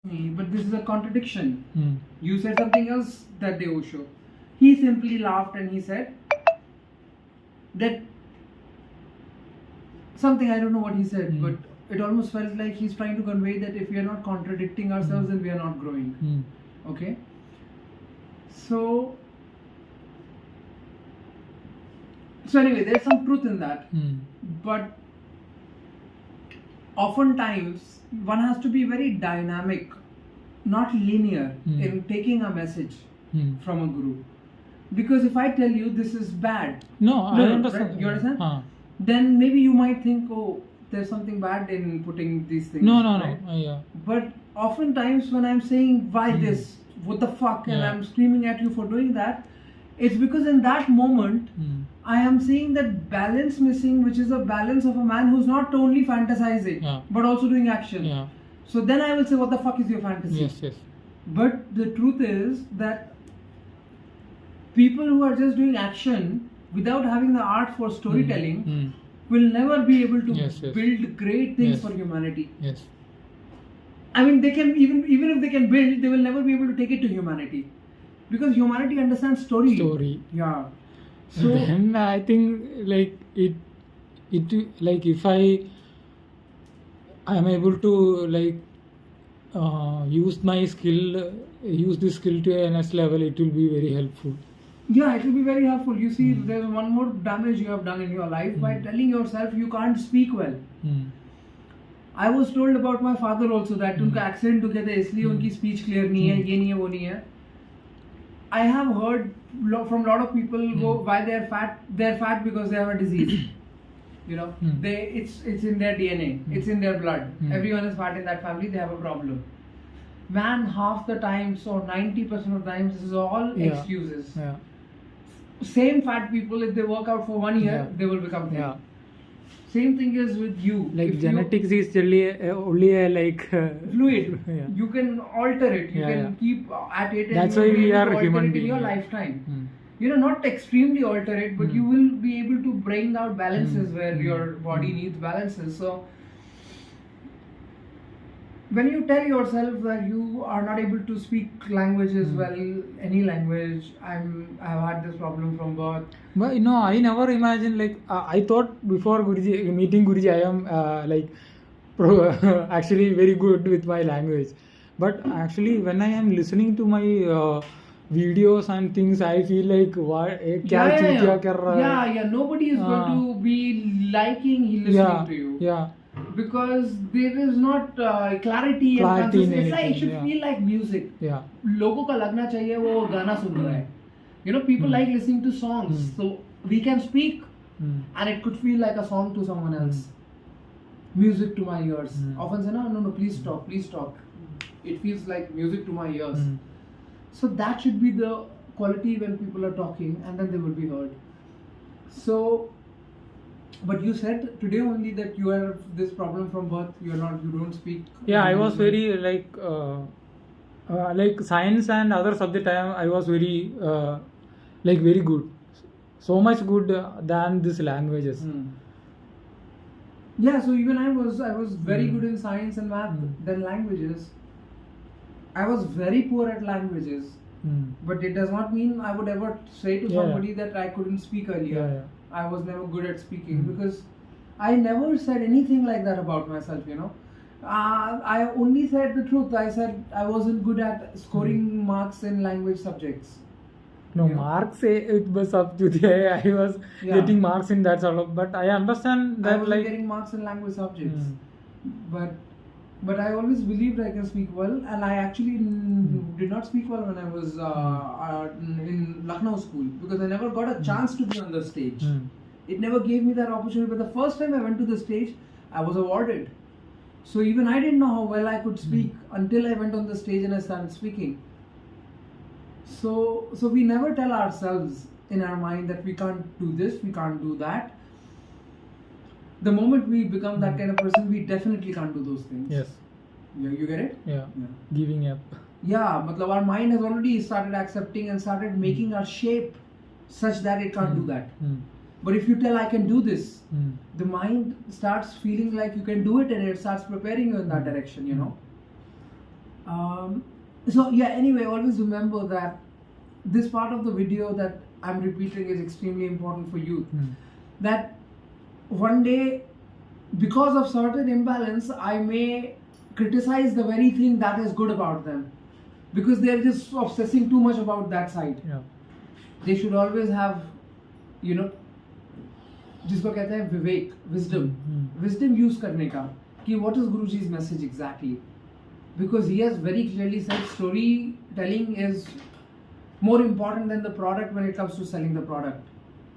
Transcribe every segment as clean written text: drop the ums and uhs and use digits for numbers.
But this is a contradiction. You said something else that day, Osho. He simply laughed and he said that something, I don't know what he said, but it almost felt like he's trying to convey that if we are not contradicting ourselves, then we are not growing. Okay? So anyway, there's some truth in that. But oftentimes, one has to be very dynamic, not linear, in taking a message from a guru. Because if I tell you this is bad, I understand. Right? You understand? Then maybe you might think, oh, there's something bad in putting these things. No. Yeah. But oftentimes when I'm saying, why this, what the fuck, and I'm screaming at you for doing that, it's because in that moment, I am seeing that balance missing, which is a balance of a man who's not only fantasizing, but also doing action. So then I will say, what the fuck is your fantasy? Yes. But the truth is that people who are just doing action without having the art for storytelling will never be able to build great things for humanity. Yes. I mean, they can even if they can build, they will never be able to take it to humanity, because humanity understands story. Yeah. So then I think like it like if I am able to like use this skill to a next level, it will be very helpful. Yeah, it will be very helpful. You see, there's one more damage you have done in your life by telling yourself you can't speak well. I was told about my father also that उनका accent हो गया था, इसलिए उनकी speech clear नहीं है, ये नहीं है, वो नहीं है. I have heard from a lot of people why they're fat. They're fat because they have a disease. You know, it's in their DNA, it's in their blood. Everyone is fat in that family. They have a problem. Man, half the time, so 90% of the times, this is all excuses. Same fat people, if they work out for 1 year, they will become thin. Same thing is with you. Like if genetics is only a like fluid. You can alter it. You can keep at it. That's why we are human beings in your lifetime. You know, not extremely alter it, but you will be able to bring out balances where your body needs balances. So when you tell yourself that you are not able to speak languages well, any language, I've had this problem from birth. But I never imagined, like I thought before meeting Guruji, I am like actually very good with my language. But actually, when I am listening to my videos and things, I feel like what? Nobody is going to be liking listening to you. Because there is not clarity and consistency. It should feel like music. लोगों का लगना चाहिए वो गाना सुन रहा है. You know, people like listening to songs. So we can speak and it could feel like a song to someone else. Music to my ears. Often say, no, please talk. It feels like music to my ears. So that should be the quality when people are talking, and then they will be heard. So, but you said today only that you have this problem from birth. You don't speak. Yeah, I was very like science and other subject. I was very very good, so much good than these languages. Yeah, so even I was very good in science and math than languages. I was very poor at languages, but it does not mean I would ever say to somebody that I couldn't speak earlier. I was never good at speaking because I never said anything like that about myself, you know. I only said the truth. I said I wasn't good at scoring marks in language subjects. No, marks it was up to the I was getting marks in that sort of, but I understand that I was getting marks in language subjects. But I always believed I can speak well, and I actually did not speak well when I was in Lucknow school, because I never got a chance to be on the stage. It never gave me that opportunity. But the first time I went to the stage, I was awarded. So even I didn't know how well I could speak until I went on the stage and I started speaking. So we never tell ourselves in our mind that we can't do this, we can't do that. The moment we become that kind of person, we definitely can't do those things. Yes. You get it? Yeah. Giving up. Yeah, but our mind has already started accepting and started making our shape such that it can't do that. But if you tell I can do this, the mind starts feeling like you can do it and it starts preparing you in that direction, you know. So yeah, anyway, always remember that this part of the video that I'm repeating is extremely important for youth. That one day, because of certain imbalance, I may criticize the very thing that is good about them, because they're just obsessing too much about that side. Yeah. They should always have, you know, जिसको कहते हैं विवेक, wisdom use करने का, कि what is Guruji's message exactly, because he has very clearly said storytelling is more important than the product when it comes to selling the product,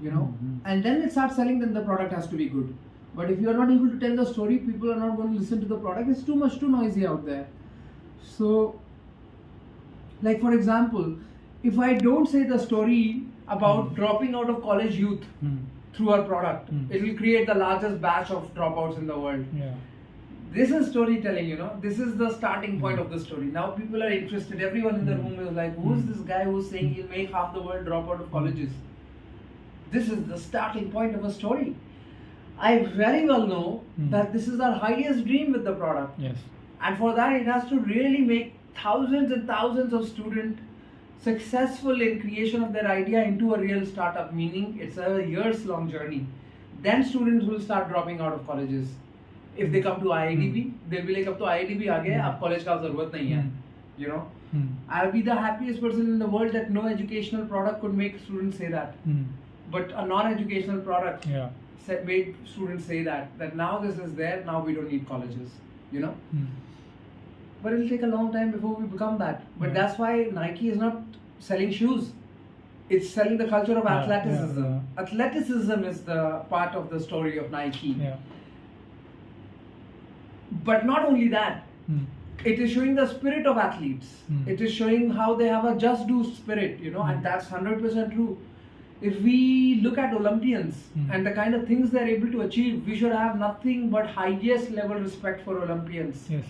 you know. And then it starts selling, then the product has to be good. But if you are not able to tell the story, people are not going to listen to the product. It's too noisy out there. So, like for example, if I don't say the story about dropping out of college youth through our product, it will create the largest batch of dropouts in the world. Yeah. This is storytelling, you know. This is the starting point of the story. Now people are interested. Everyone in the room is like, who's this guy who's saying he'll make half the world drop out of colleges? This is the starting point of a story. I very well know that this is our highest dream with the product. Yes. And for that, it has to really make thousands and thousands of students successful in creation of their idea into a real startup, meaning it's a years-long journey. Then students will start dropping out of colleges. If they come to IIDB, they'll be like, अब तो IIDB आ गया, अब college का ज़रूरत नहीं है, you know. I'll be the happiest person in the world that no educational product could make students say that. But a non-educational product made students say that now this is there, now we don't need colleges, you know. But it'll take a long time before we become that. But that's why Nike is not selling shoes. It's selling the culture of athleticism. Athleticism is the part of the story of Nike. But not only that, it is showing the spirit of athletes. It is showing how they have a just do spirit, you know, and that's 100% true. If we look at Olympians and the kind of things they're able to achieve, we should have nothing but highest level respect for Olympians. Yes.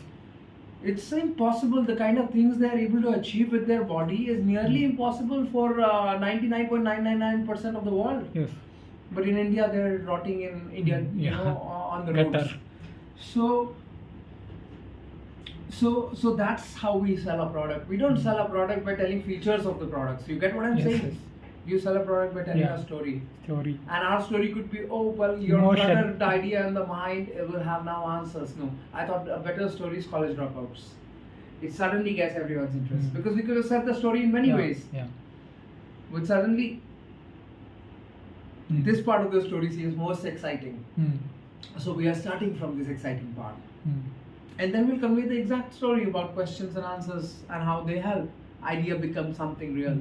It's impossible. The kind of things they're able to achieve with their body is nearly impossible for 99.999% of the world. Yes. But in India, they're rotting in India, you know, on the roads. So that's how we sell a product. We don't sell a product by telling features of the products. You get what I'm saying? Yes. You sell a product by telling a story. Story. And our story could be, oh, well, your cluttered idea in the mind, it will have now answers. No. I thought a better story is college dropouts. It suddenly gets everyone's interest. Because we could have said the story in many ways. But suddenly, this part of the story seems most exciting. So we are starting from this exciting part. And then we'll convey the exact story about questions and answers and how they help idea become something real.